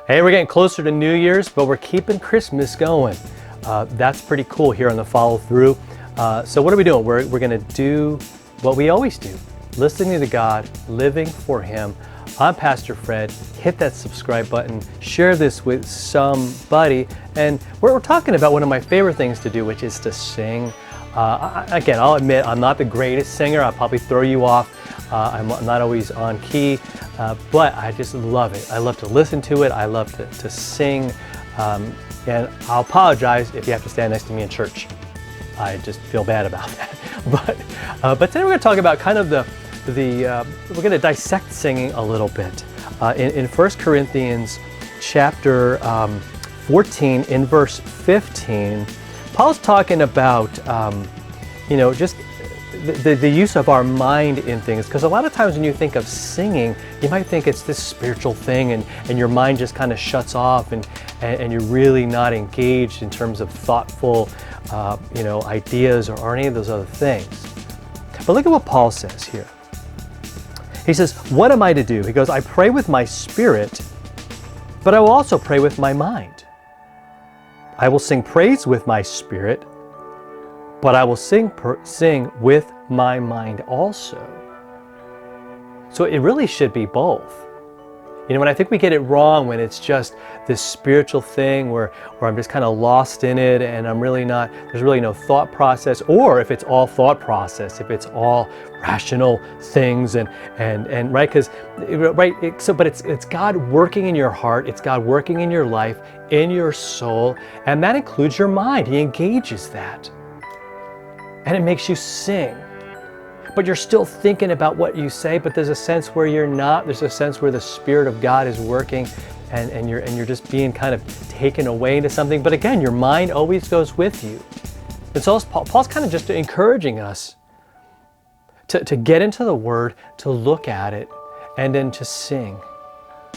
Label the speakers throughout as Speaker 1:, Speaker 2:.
Speaker 1: Hey, we're getting closer to New Year's, but we're keeping Christmas going. That's pretty cool here on the follow through. So what are we doing? We're going to do what we always do, listening to God, living for Him. I'm Pastor Fred. Hit that subscribe button, share this with somebody. And we're talking about one of my favorite things to do, which is to sing. Again, I'll admit I'm not the greatest singer. I'll probably throw you off. I'm not always on key, but I just love it. I love to listen to it. I love to sing. And I'll apologize if you have to stand next to me in church. I just feel bad about that. But today we're going to talk about kind of we're going to dissect singing a little bit. In 1 Corinthians chapter 14, in verse 15, Paul's talking about, just the use of our mind in things. Because a lot of times when you think of singing, you might think it's this spiritual thing and your mind just kind of shuts off and you're really not engaged in terms of thoughtful, ideas or any of those other things. But look at what Paul says here. He says, what am I to do? He goes, I pray with my spirit, but I will also pray with my mind. I will sing praise with my spirit, but I will sing with my mind also. So it really should be both. When I think we get it wrong when it's just this spiritual thing where I'm just kind of lost in it and there's really no thought process, or if it's all thought process, if it's all rational things and right, but it's God working in your heart, it's God working in your life, in your soul, and that includes your mind. He engages that. And it makes you sing. But you're still thinking about what you say, but there's a sense where you're not. There's a sense where the Spirit of God is working and you're just being kind of taken away into something. But again, your mind always goes with you. And so Paul's kind of just encouraging us to get into the Word, to look at it, and then to sing.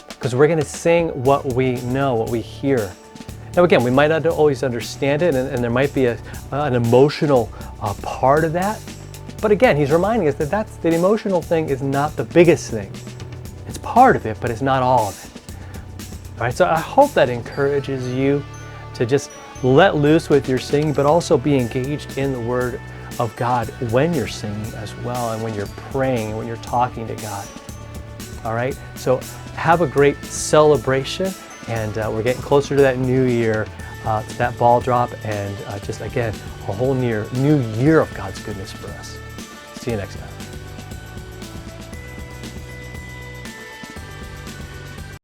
Speaker 1: Because we're going to sing what we know, what we hear. Now again, we might not always understand it, and there might be an emotional part of that. But again, he's reminding us that the emotional thing is not the biggest thing. It's part of it, but it's not all of it. All right, so I hope that encourages you to just let loose with your singing, but also be engaged in the Word of God when you're singing as well, and when you're praying, and when you're talking to God. All right, so have a great celebration, and we're getting closer to that new year, to that ball drop, and just again, a whole new year of God's goodness for us. See you next time.